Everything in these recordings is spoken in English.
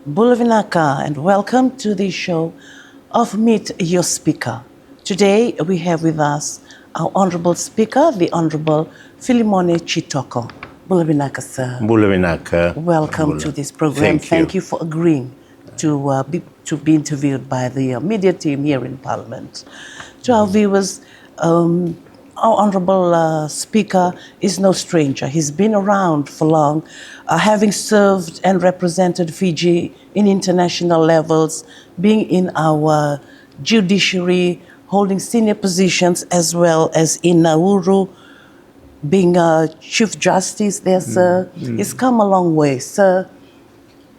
Bulavinaka, and welcome to the show of Meet Your Speaker. Today we have with us our Honorable Speaker, the Honorable Philimone Chitoko. Bulavinaka, sir. Bulavinaka. Welcome to this program. Thank you for agreeing to be interviewed by the media team here in Parliament. To our viewers, our Honorable Speaker is no stranger. He's been around for long, having served and represented Fiji in international levels, being in our judiciary, holding senior positions, as well as in Nauru, being a Chief Justice there, sir. He's come a long way, sir.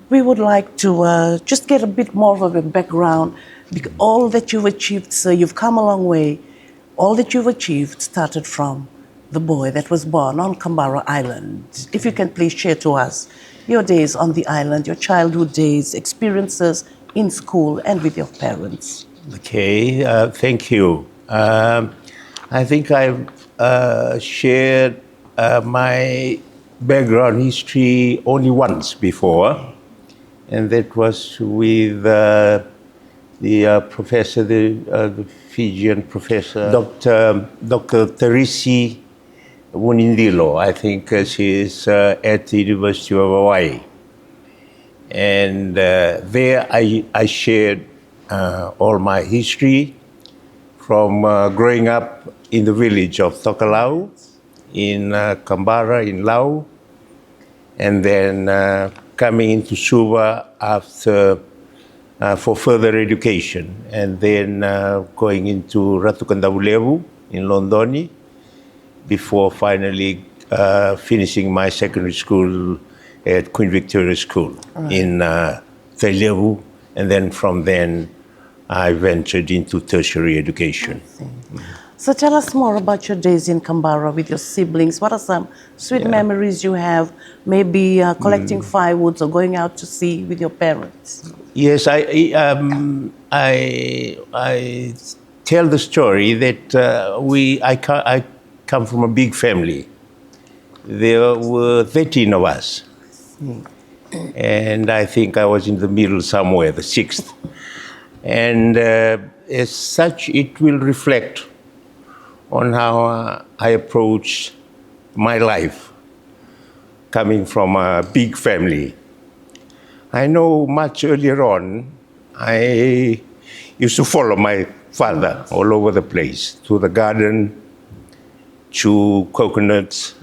We would like to just get a bit more of a background. All that you've achieved, sir, you've come a long way. All that you've achieved started from the boy that was born on Kambara Island. If you can please share to us your days on the island, your childhood days, experiences in school and with your parents. Okay, thank you. I think I've shared my background history only once before, and that was with the professor, the Fijian professor, Dr. Teresi Wunindilo. I think she is at the University of Hawaii. And there I shared all my history from growing up in the village of Tokelau, in Kambara, in Lau, and then coming into Suva after for further education, and then going into Ratu Kandavulevu in Londoni before finally finishing my secondary school at Queen Victoria School in Tailevu, and then from then I ventured into tertiary education. So tell us more about your days in Kambara with your siblings. What are some sweet memories you have, maybe collecting firewoods or going out to sea with your parents? Yes, I tell the story that I come from a big family. There were 13 of us, and I think I was in the middle somewhere, the sixth. And as such, it will reflect on how I approached my life, coming from a big family. I know much earlier on, I used to follow my father all over the place, to the garden, to coconuts,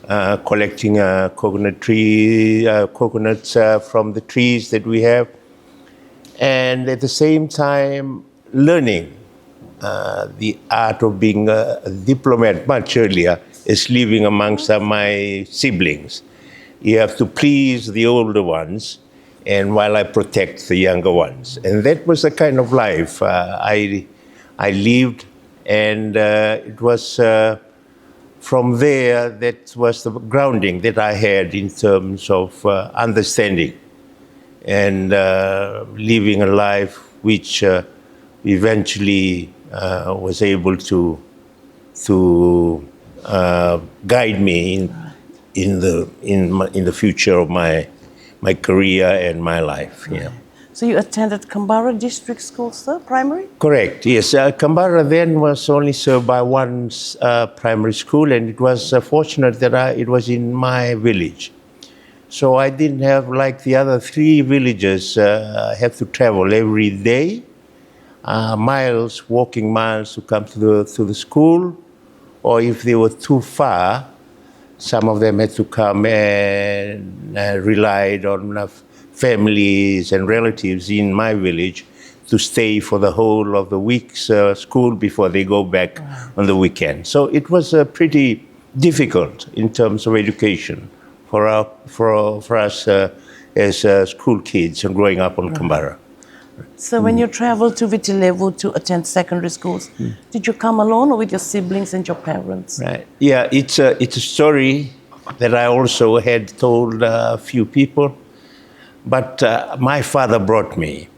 collecting coconuts from the trees that we have, and at the same time learning the art of being a diplomat much earlier, as living amongst my siblings. You have to please the older ones, and while I protect the younger ones. And that was the kind of life I lived, and it was from there that was the grounding that I had in terms of understanding and living a life which eventually was able to guide me in the future of my career and my life. Yeah. So you attended Kambara District School, sir, primary? Correct. Yes, Kambara then was only served by one primary school, and it was fortunate that it was in my village. So I didn't have, like the other three villages, have to travel every day. Walking miles to come to the school, or if they were too far, some of them had to come and relied on families and relatives in my village to stay for the whole of the week's school before they go back on the weekend. So it was pretty difficult in terms of education for us as school kids and growing up on Kambara. So when you traveled to Vitilevu to attend secondary schools, did you come alone or with your siblings and your parents? Right. Yeah, it's a story that I also had told a few people, but my father brought me.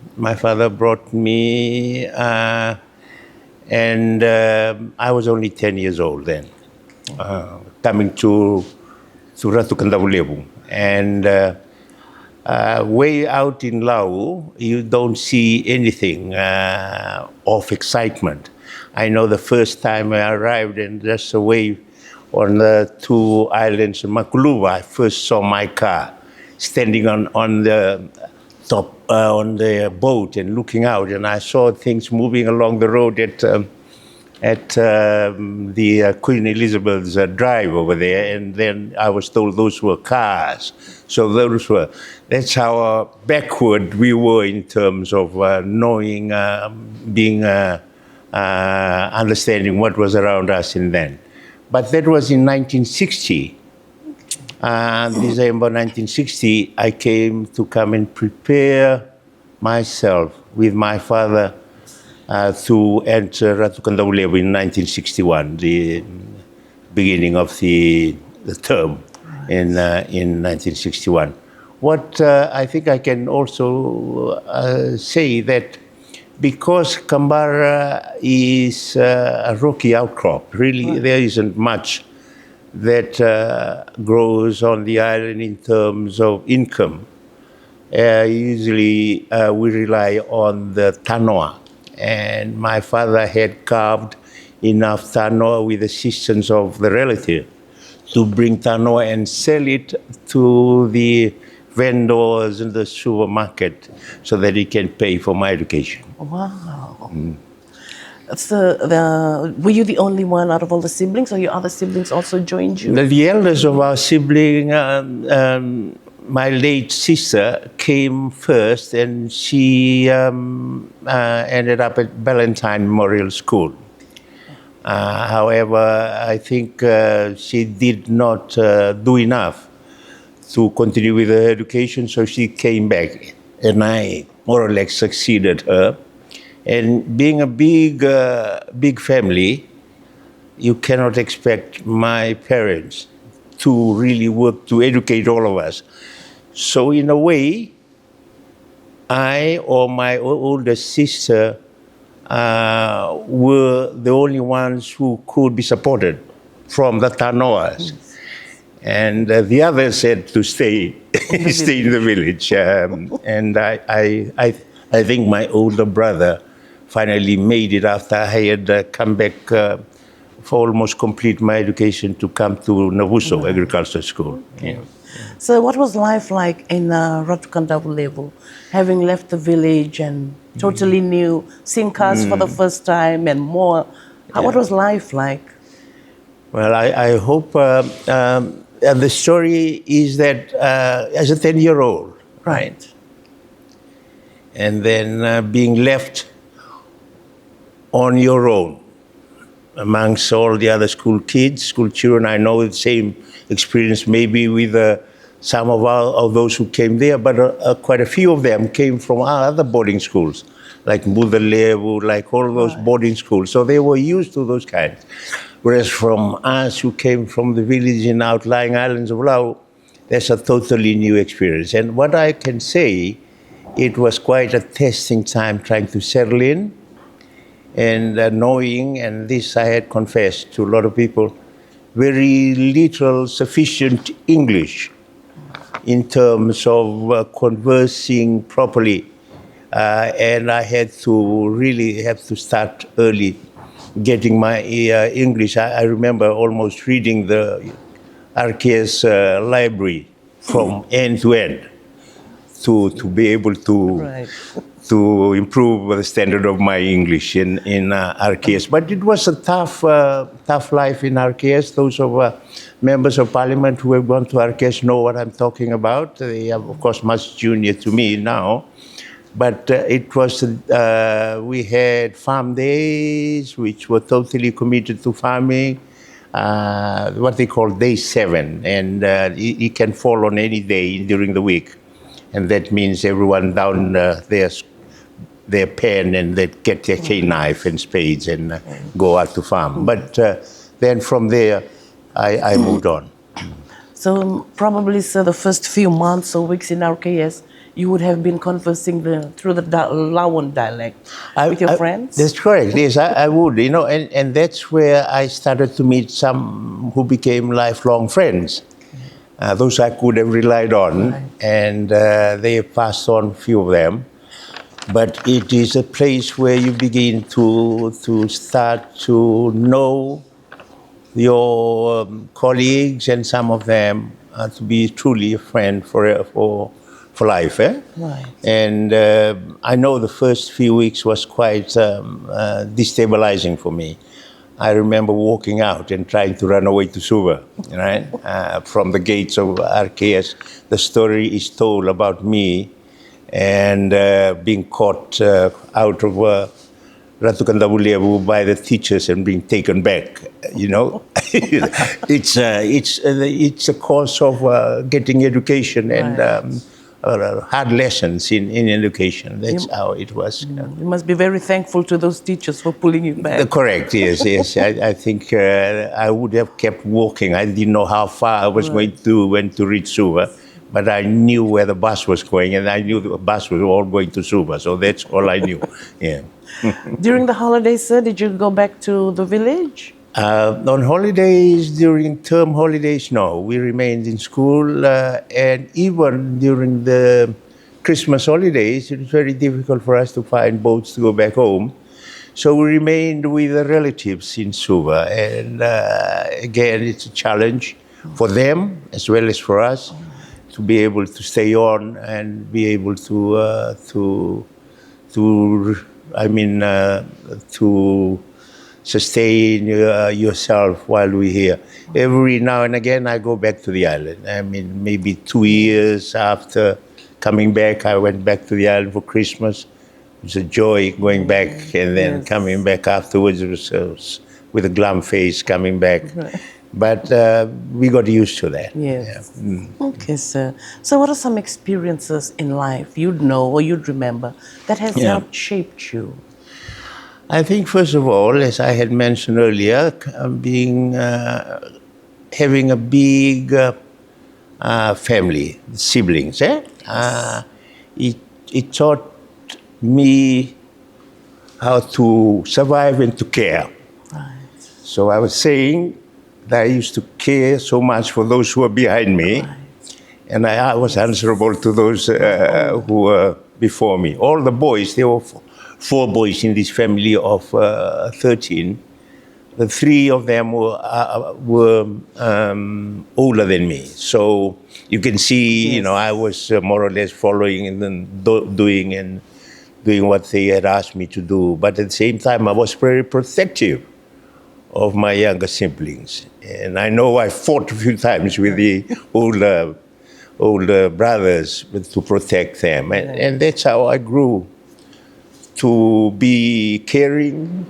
And I was only 10 years old then, coming to Ratu Kandavulevu. And Way out in Laos, you don't see anything of excitement. I know the first time I arrived and just away on the two islands in Makuluva, I first saw my car standing on the top on the boat and looking out, and I saw things moving along the road at the Queen Elizabeth's drive over there, and then I was told those were cars. So that's how backward we were in terms of knowing, understanding what was around us in then. But that was in 1960. December 1960, I came to come and prepare myself with my father to enter Ratu Kandaulevu in 1961, the beginning of the term in 1961. What I think I can also say that because Kambara is a rocky outcrop, really there isn't much that grows on the island in terms of income. Usually we rely on the tanoa. And my father had carved enough tanoa with assistance of the relative to bring tanoa and sell it to the vendors in the supermarket so that he can pay for my education. Wow. So were you the only one out of all the siblings, or your other siblings also joined you? The eldest of our sibling, my late sister, came first, and she ended up at Valentine Memorial School. However, I think she did not do enough to continue with her education, so she came back, and I more or less succeeded her. And being a big family, you cannot expect my parents to really work to educate all of us. So in a way, I or my older sister were the only ones who could be supported from the Tanoas. And the others had to stay in the village. And I think my older brother finally made it after I had come back for almost complete my education to come to Navuso Agricultural School. Yeah. So what was life like in Ratu Kandaulevu, having left the village and totally new, seeing cars for the first time and more? What was life like? Well, I hope the story is that as a 10-year-old, right? And then being left on your own amongst all the other school children. I know the same experience maybe with some of those who came there, but quite a few of them came from other boarding schools, like Mudalevu, like all those boarding schools. So they were used to those kinds. Whereas from us who came from the village in outlying islands of Laos, that's a totally new experience. And what I can say, it was quite a testing time trying to settle in and knowing, and this I had confessed to a lot of people, very little sufficient English in terms of conversing properly. And I had to really have to start early getting my English. I remember almost reading the RKS library from end to end to be able to improve the standard of my English in RKS. But it was a tough life in RKS. Those of members of parliament who have gone to RKS know what I'm talking about. They are, of course, much junior to me now. But it was, we had farm days, which were totally committed to farming, what they call day 7. And it can fall on any day during the week. And that means everyone down their pen and they get their cane knife and spades and go out to farm. But then from there, I moved on. So probably, sir, the first few months or weeks in RKS, you would have been conversing through the Lawan dialect with your friends? That's correct. Yes, I would. You know, and that's where I started to meet some who became lifelong friends. Those I could have relied on, Right. and they have passed on a few of them. But it is a place where you begin to start to know your colleagues, and some of them to be truly a friend for life. Right. And I know the first few weeks was quite destabilizing for me. I remember walking out and trying to run away to Suva, right? From the gates of RKS. The story is told about me and being caught out of Ratu Kandabulevu by the teachers and being taken back. You know, it's a course of getting education and hard lessons in education. That's how it was. You must be very thankful to those teachers for pulling you back. Correct. Yes. Yes. I think I would have kept walking. I didn't know how far I was going to reach Suva. But I knew where the bus was going, and I knew the bus was all going to Suva, so that's all I knew. Yeah. During the holidays, sir, did you go back to the village? On holidays, during term holidays, no. We remained in school, and even during the Christmas holidays, it was very difficult for us to find boats to go back home. So we remained with the relatives in Suva, and again, it's a challenge for them as well as for us to be able to stay on and be able to sustain yourself while we're here. Every now and again, I go back to the island. I mean, maybe 2 years after coming back, I went back to the island for Christmas. It was a joy going back, and then coming back afterwards. It was with a glum face coming back. Right. But we got used to that. Yes. Okay, sir. So what are some experiences in life you'd know or you'd remember that has helped shaped you? I think, first of all, as I had mentioned earlier, having a big family, siblings. It taught me how to survive and to care. Right. So I was saying that I used to care so much for those who were behind me, and I was answerable to those who were before me. All the boys, there were four boys in this family of 13. The three of them were older than me. So you can see, you know, I was more or less following and then doing what they had asked me to do. But at the same time, I was very protective of my younger siblings. And I know I fought a few times with the older brothers to protect them. And that's how I grew to be caring,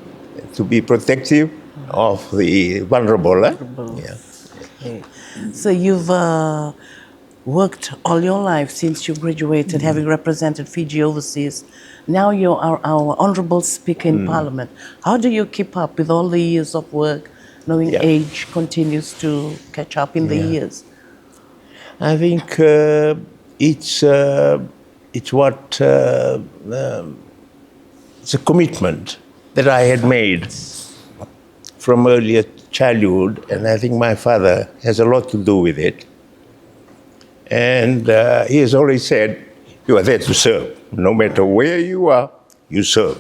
to be protective of the vulnerable. Yeah. Okay. So you've worked all your life since you graduated, having represented Fiji overseas. Now you're our honorable speaker in Parliament. How do you keep up with all the years of work, knowing age continues to catch up in the years? I think it's a commitment that I had made from earlier childhood, and I think my father has a lot to do with it. And he has always said, you are there to serve. No matter where you are, you serve.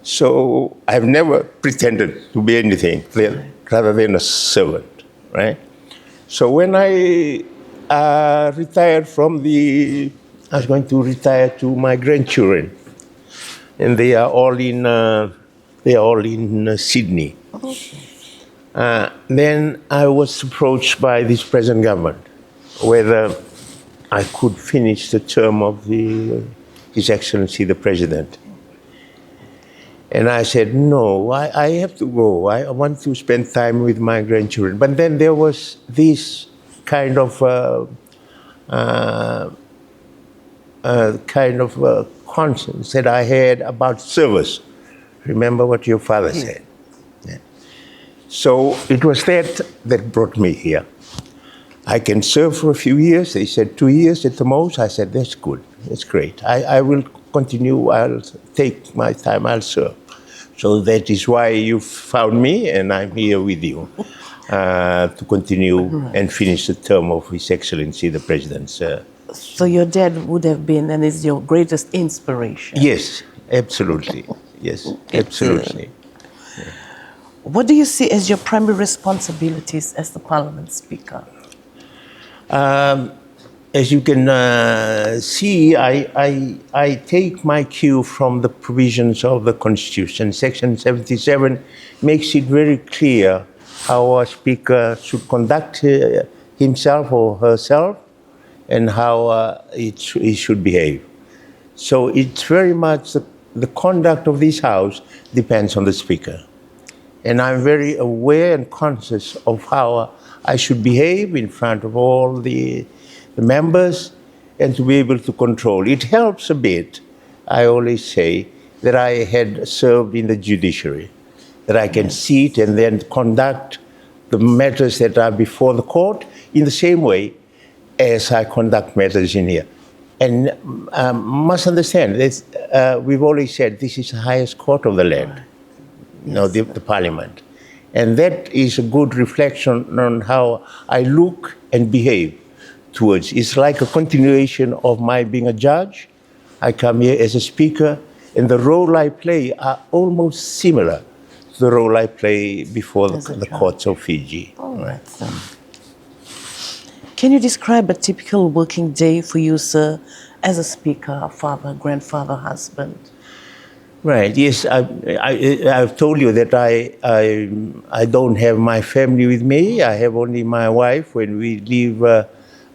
So I've never pretended to be anything rather than a servant, right? So when I retired from I was going to retire to my grandchildren, and they are all in Sydney. Then I was approached by this present government whether I could finish the term of His Excellency the President. And I said, no, I have to go. I want to spend time with my grandchildren. But then there was this kind of conscience that I had about service. Remember what your father said. Yeah. So it was that brought me here. I can serve for a few years. They said 2 years at the most. I said, that's good. That's great. I will continue. I'll take my time. I'll serve. So that is why you found me, and I'm here with you. to continue and finish the term of His Excellency, the President. So your dad would have been and is your greatest inspiration. Yes, absolutely. Yes, absolutely. What do you see as your primary responsibilities as the Parliament Speaker? As you can see, I take my cue from the provisions of the Constitution. Section 77 makes it very clear how a speaker should conduct himself or herself and how he should behave. So it's very much the conduct of this House depends on the speaker. And I'm very aware and conscious of how I should behave in front of all the members and to be able to control. It helps a bit, I always say, that I had served in the judiciary, that I can sit and then conduct the matters that are before the court in the same way as I conduct matters in here. And must understand, we've always said this is the highest court of the land, the Parliament. And that is a good reflection on how I look and behave towards. It's like a continuation of my being a judge. I come here as a speaker, and the role I play are almost similar to the role I play before the courts of Fiji. All right. Can you describe a typical working day for you, sir, as a speaker, father, grandfather, husband? Right. Yes, I've told you that I don't have my family with me. I have only my wife. When we live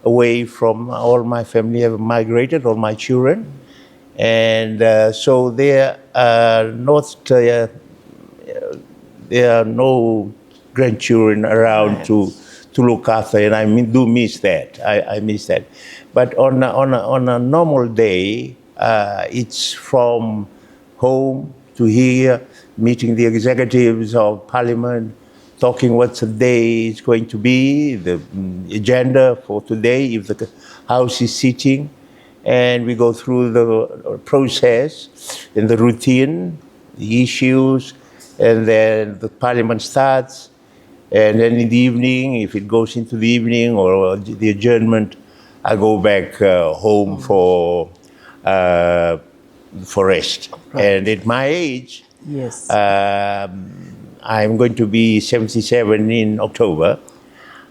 away from all my family, have migrated, all my children, and so there are no grandchildren around to look after, and I do miss that. I miss that. But on a normal day, it's from home to here, meeting the executives of Parliament, talking what the day is going to be, the agenda for today, if the House is sitting, and we go through the process and the routine, the issues, and then the Parliament starts, and then in the evening, if it goes into the evening or the adjournment, I go back home for rest. Right. And at my age, yes, I'm going to be 77 in October.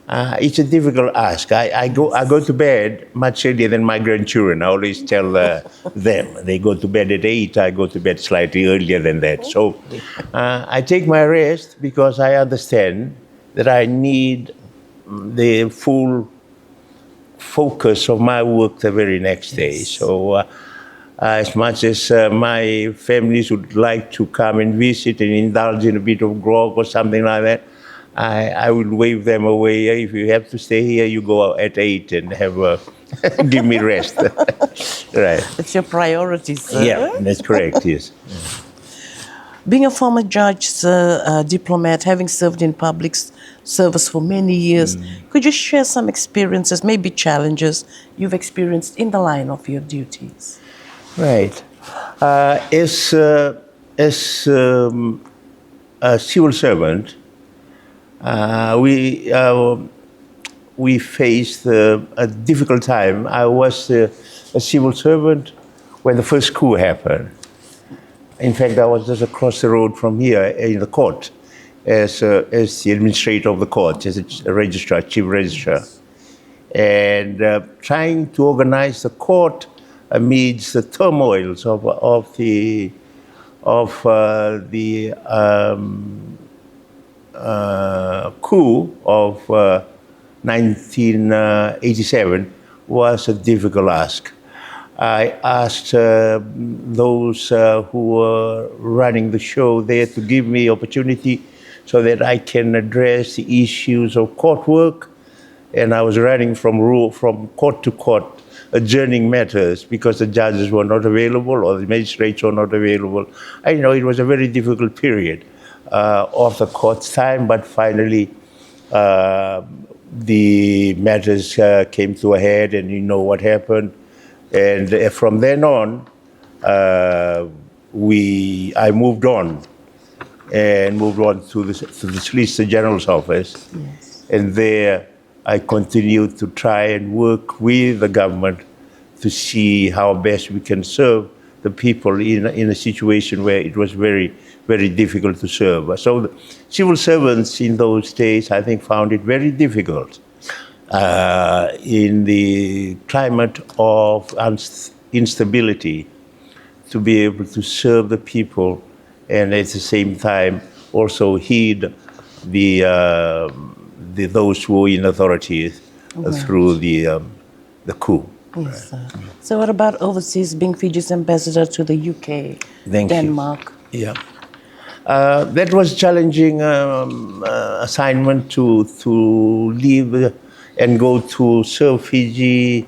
It's a difficult ask. I go to bed much earlier than my grandchildren. I always tell them they go to bed at 8. I go to bed slightly earlier than that. So I take my rest because I understand that I need the full focus of my work the very next day. So as much as my families would like to come and visit and indulge in a bit of grog or something like that, I will wave them away. If you have to stay here, you go at 8 and have give me rest. Right. It's your priorities, sir. Yeah, that's correct, yes. Being a former judge, sir, diplomat, having served in public service for many years, could you share some experiences, maybe challenges you've experienced in the line of your duties? Right. As a civil servant, we faced a difficult time. I was a civil servant when the first coup happened. In fact, I was just across the road from here in the court as the administrator of the court, as a registrar, chief registrar, and trying to organize the court amidst the turmoils of the coup of 1987 was a difficult ask. I asked those who were running the show there to give me opportunity so that I can address the issues of court work, and I was running from court to court, adjourning matters because the judges were not available or the magistrates were not available. I know it was a very difficult period of the court's time, but finally the matters came to a head, and you know what happened. And from then on, I moved on and moved on to the Solicitor General's office. Yes. And there I continued to try and work with the government to see how best we can serve the people in a situation where it was very, very difficult to serve. So the civil servants in those days, I think, found it very difficult in the climate of instability to be able to serve the people and at the same time also heed those who were in authority through the coup. Yes, sir. So what about overseas, being Fiji's ambassador to the UK, Thank you. Denmark? Yeah. That was challenging assignment to leave and go to serve Fiji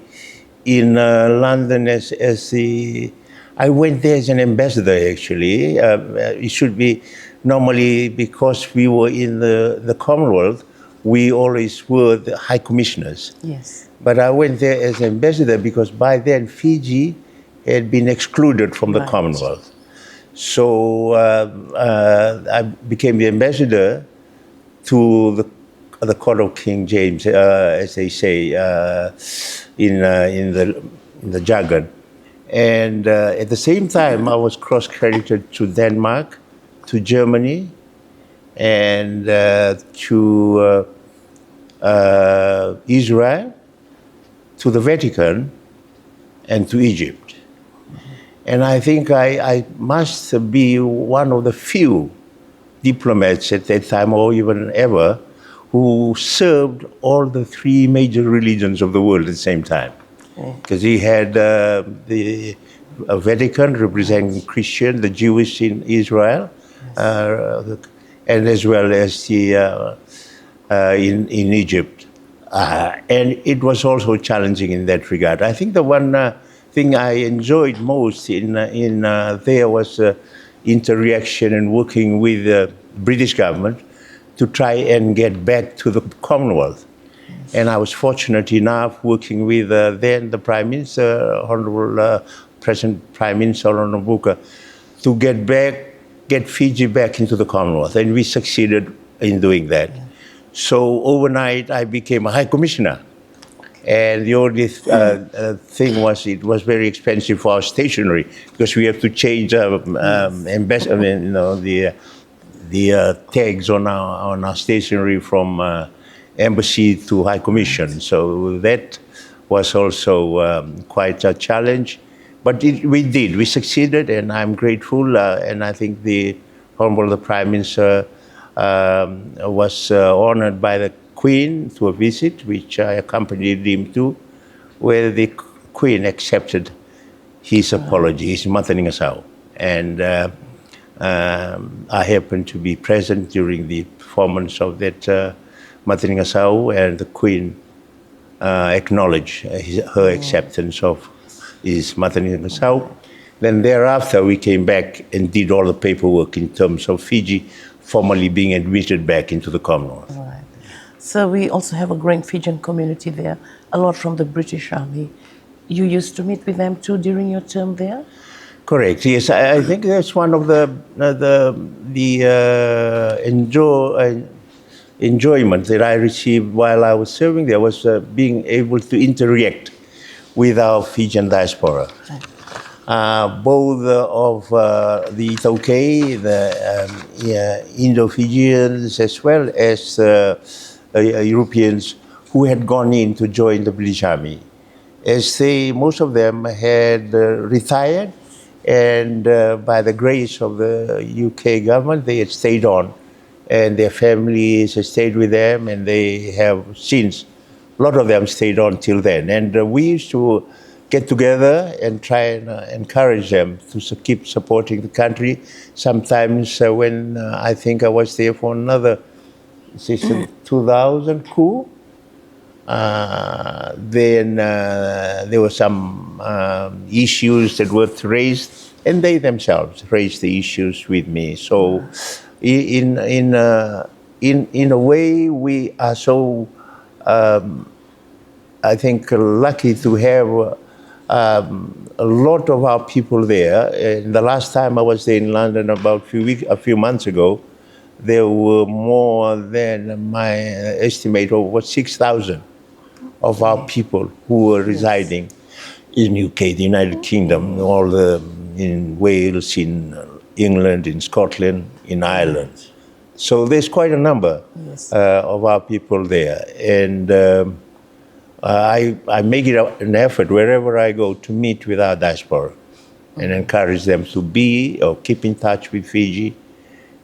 in London as the. I went there as an ambassador actually. It should be normally because we were in the Commonwealth, we always were the high commissioners. Yes. But I went there as ambassador because by then Fiji had been excluded from the Commonwealth. So I became the ambassador to the court of King James, as they say in the jargon. And at the same time, I was cross-credited to Denmark, to Germany, and to Israel, to the Vatican, and to Egypt. And I think I must be one of the few diplomats at that time, or even ever, who served all the three major religions of the world at the same time. Because he had the Vatican representing Christian, the Jewish in Israel, and as well as the in Egypt. And it was also challenging in that regard. I think the one thing I enjoyed most in there was interaction and working with the British government to try and get back to the Commonwealth. And I was fortunate enough working with then the Prime Minister, Honorable Present Prime Minister Nabuka, to get Fiji back into the Commonwealth. And we succeeded in doing that. Yeah. So overnight I became a High Commissioner. And the only thing was it was very expensive for our stationery because we have to change the tags on our stationery from embassy to High Commission. So that was also quite a challenge. But we succeeded, and I'm grateful. And I think the Honorable Prime Minister was honored by the Queen to a visit, which I accompanied him to, where the Queen accepted his apology, his Mataningasau. And I happened to be present during the performance of that Mataningasau, and the Queen acknowledged her acceptance of his Mataningasau. Then thereafter, we came back and did all the paperwork in terms of Fiji formally being admitted back into the Commonwealth. Right. So we also have a growing Fijian community there, a lot from the British Army. You used to meet with them too during your term there? Correct. Yes, I think that's one of the enjoyment that I received while I was serving there was being able to interact with our Fijian diaspora. Both of the Itaukei, the Indo-Fijians, as well as Europeans who had gone in to join the British Army. As most of them had retired, and by the grace of the UK government, they had stayed on, and their families had stayed with them, and they have since, a lot of them stayed on till then. And we used to get together and try and encourage them to keep supporting the country. Sometimes when I think I was there for another 2000 coup, then there were some issues that were raised, and they themselves raised the issues with me. So in a way, we are so, I think, lucky to have a lot of our people there. And the last time I was there in London about a few months ago, there were more than my estimate of what 6,000 of our people who were residing in UK, the United Kingdom, in Wales, in England, in Scotland, in Ireland. So there's quite a number of our people there, and I make it an effort wherever I go to meet with our diaspora and encourage them to be or keep in touch with Fiji,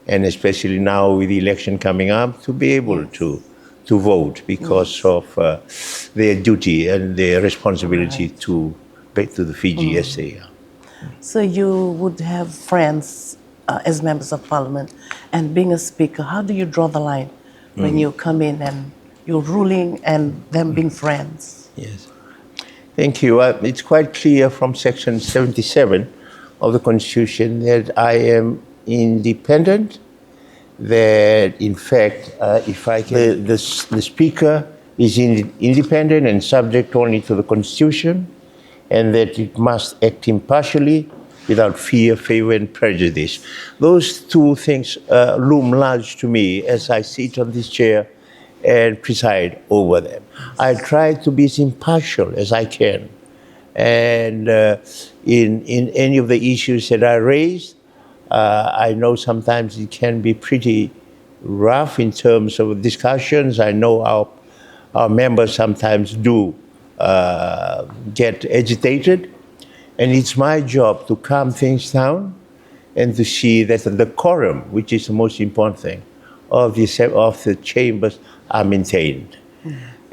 and especially now with the election coming up, to be able to vote because of their duty and their responsibility to the Fiji as they are. So you would have friends as members of parliament, and being a speaker, how do you draw the line when you come in and you're ruling and them being friends? Yes. Thank you. It's quite clear from Section 77 of the Constitution that I am independent, that in fact, if I can, the Speaker is independent and subject only to the Constitution, and that it must act impartially without fear, favor, and prejudice. Those two things loom large to me as I sit on this chair and preside over them. I try to be as impartial as I can. And in any of the issues that I raise, I know sometimes it can be pretty rough in terms of discussions. I know our members sometimes do get agitated. And it's my job to calm things down and to see that the quorum, which is the most important thing, of the chambers are maintained.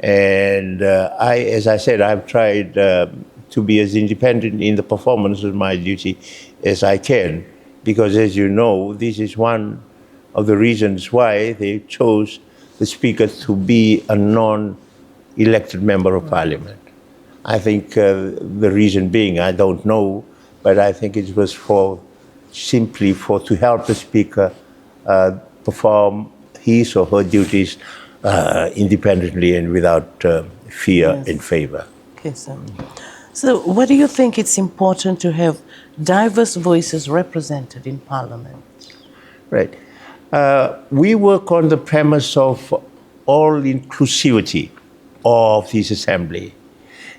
And as I said, I've tried to be as independent in the performance of my duty as I can, because as you know, this is one of the reasons why they chose the Speaker to be a non-elected member of Parliament. I think the reason being, I don't know, but I think it was simply to help the Speaker perform his or her duties independently and without fear and favor. Okay, sir. So what do you think it's important to have diverse voices represented in Parliament? Right. We work on the premise of all inclusivity of this assembly.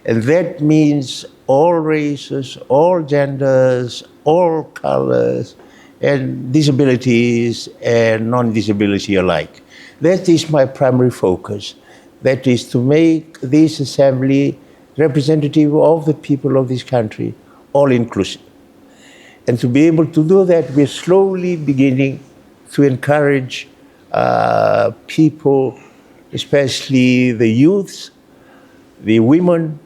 And that means all races, all genders, all colors, and disabilities and non-disability alike. That is my primary focus. That is to make this assembly representative of the people of this country, all inclusive. And to be able to do that, we're slowly beginning to encourage people, especially the youths, the women,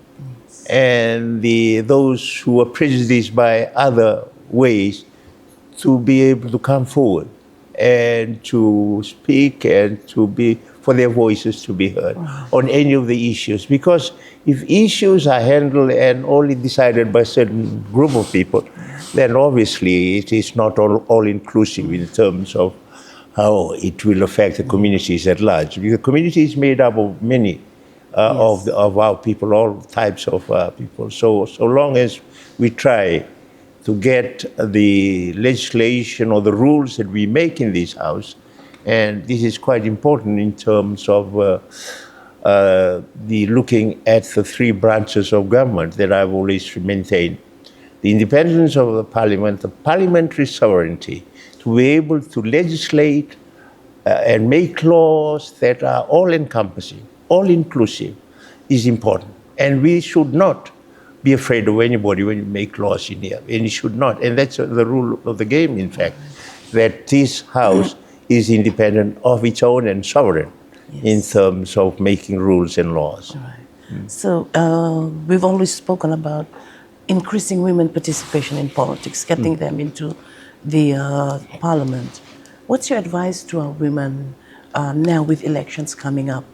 and those who are prejudiced by other ways, to be able to come forward and to speak and for their voices to be heard on any of the issues. Because if issues are handled and only decided by a certain group of people, then obviously it is not all inclusive in terms of how it will affect the communities at large. Because the community is made up of many of our people, all types of people. So long as we try to get the legislation or the rules that we make in this House, and this is quite important in terms of the looking at the three branches of government that I've always maintained. The independence of the Parliament, the parliamentary sovereignty, to be able to legislate and make laws that are all-encompassing, all-inclusive, is important. And we should not be afraid of anybody when you make laws in here. And you should not. And that's the rule of the game, in fact, that this House is independent of its own and sovereign in terms of making rules and laws. Right. So we've always spoken about increasing women participation in politics, getting them into the Parliament. What's your advice to our women now with elections coming up?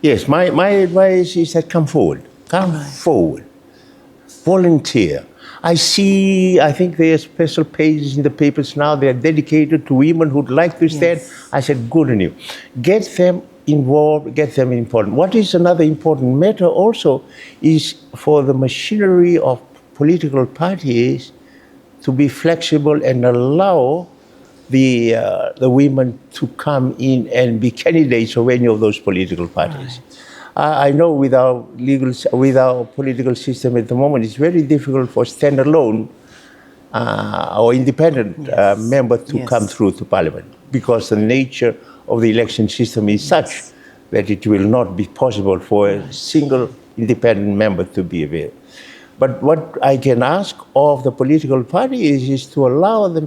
Yes, my advice is that come forward. Come forward. Volunteer. I think there are special pages in the papers now. They are dedicated to women who'd like to stand. I said, good on you. Get them involved, get them important. What is another important matter also is for the machinery of political parties to be flexible and allow the women to come in and be candidates of any of those political parties. Right. I know with our political system at the moment, it's very difficult for standalone or independent member to come through to parliament, because the nature of the election system is such that it will not be possible for a single independent member to be available. But what I can ask of the political parties is to allow the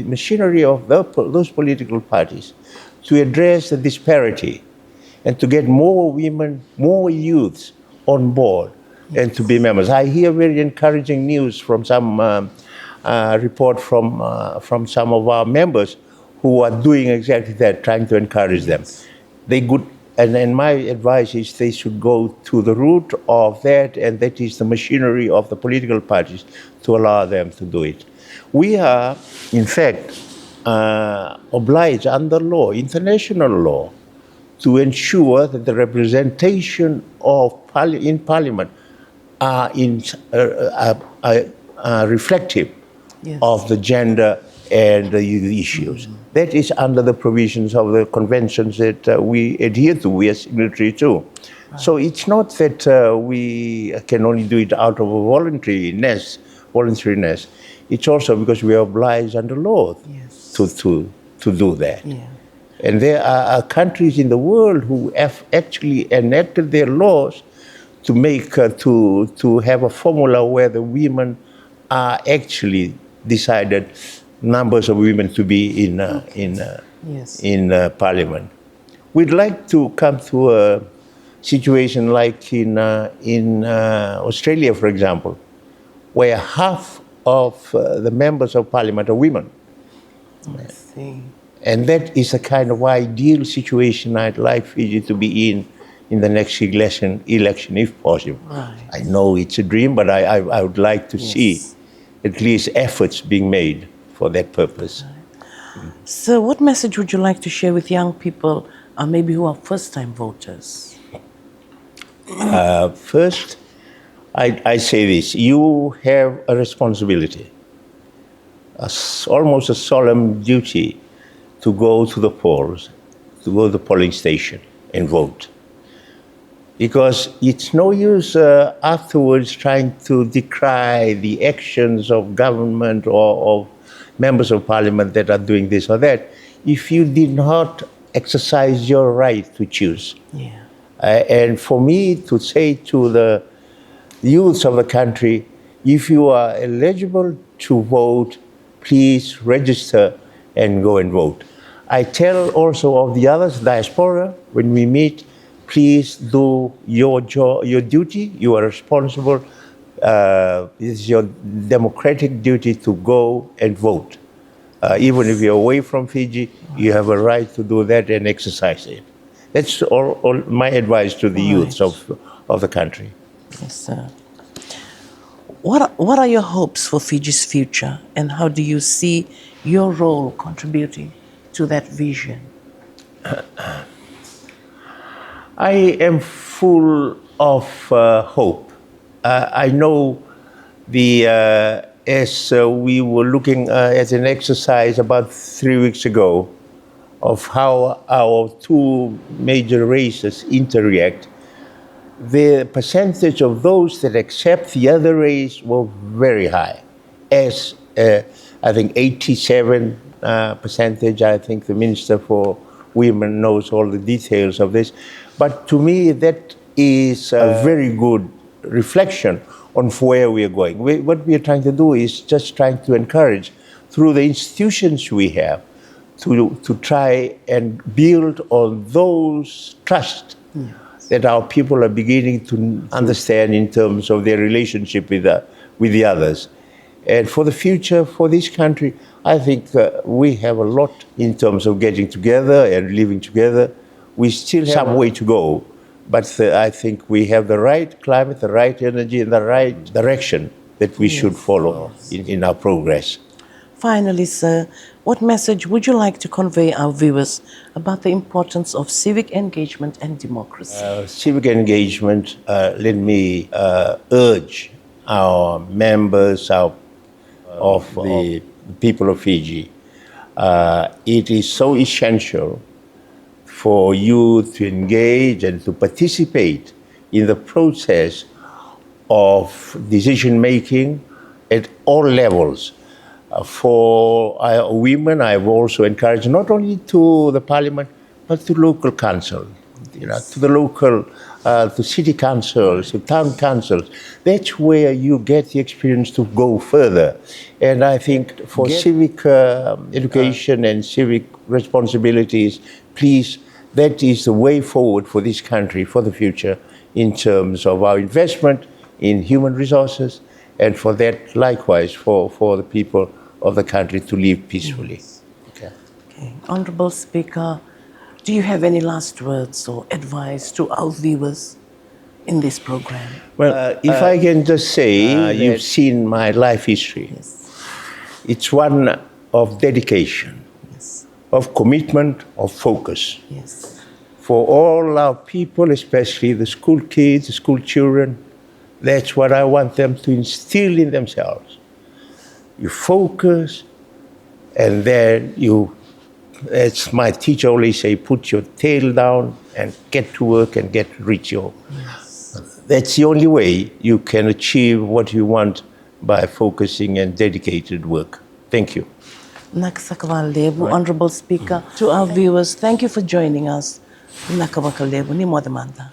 machinery of those political parties to address the disparity and to get more women, more youths on board and to be members. I hear very encouraging news from some report from some of our members who are doing exactly that, trying to encourage them. They could. And my advice is they should go to the root of that, and that is the machinery of the political parties to allow them to do it. We are, in fact, obliged under law, international law, to ensure that the representation of in parliament are reflective of the gender and the issues. That is under the provisions of the conventions that we adhere to, we are signatory to. Right. So it's not that we can only do it out of a voluntariness. It's also because we are obliged under law to do that. Yeah. And there are countries in the world who have actually enacted their laws to make to have a formula where the women are actually decided numbers of women to be in parliament. We'd like to come to a situation like in Australia, for example, where half of the members of parliament are women. I see. And that is a kind of ideal situation I'd like Fiji to be in the next election if possible. Right. I know it's a dream, but I would like to see at least efforts being made for that purpose. So what message would you like to share with young people, maybe who are first-time voters? First, I say this: you have a responsibility, almost a solemn duty, to go to the polls, to go to the polling station and vote. Because it's no use afterwards trying to decry the actions of government or of members of parliament that are doing this or that, if you did not exercise your right to choose. Yeah. And for me to say to the youths of the country, if you are eligible to vote, please register and go and vote. I tell also of the others, diaspora, when we meet, please do your duty. You are responsible. It's your democratic duty to go and vote. Even if you're away from Fiji, you have a right to do that and exercise it. That's all my advice to the youths of the country. Yes, sir. What are your hopes for Fiji's future, and how do you see your role contributing to that vision? I am full of hope. I know as we were looking at an exercise about 3 weeks ago of how our two major races interact, the percentage of those that accept the other race were very high. As I think 87 percentage, I think the Minister for Women knows all the details of this. But to me, that is a very good reflection on where we are going. What we are trying to do is just trying to encourage, through the institutions we have, to try and build on those trust that our people are beginning to understand in terms of their relationship with the others. And for the future, for this country, I think we have a lot in terms of getting together and living together. We still have some way to go, but I think we have the right climate, the right energy, and the right direction that we should follow in our progress. Finally, sir, what message would you like to convey our viewers about the importance of civic engagement and democracy? Civic engagement, let me urge our members of the people of Fiji. It is so essential for you to engage and to participate in the process of decision making at all levels. For women, I've also encouraged not only to the parliament, but to local council, to the local, to city councils, to town councils. That's where you get the experience to go further. And I think for civic education and civic responsibilities, please, that is the way forward for this country, for the future, in terms of our investment in human resources, and for that, likewise, for the people of the country to live peacefully. Yes. Okay. Honorable Speaker, do you have any last words or advice to our viewers in this program? Well, if I can just say, you've seen my life history. Yes. It's one of dedication, Yes. of commitment, of focus. Yes. For all our people, especially the school kids, the school children, that's what I want them to instill in themselves. You focus, and then as my teacher always say, put your tail down and get to work and get to reach your. Yes. That's the only way you can achieve what you want, by focusing and dedicated work. Thank you. Nakasakawalebu, Honorable Speaker. To our viewers, thank you for joining us. Nakawakalebu ni Modamanta.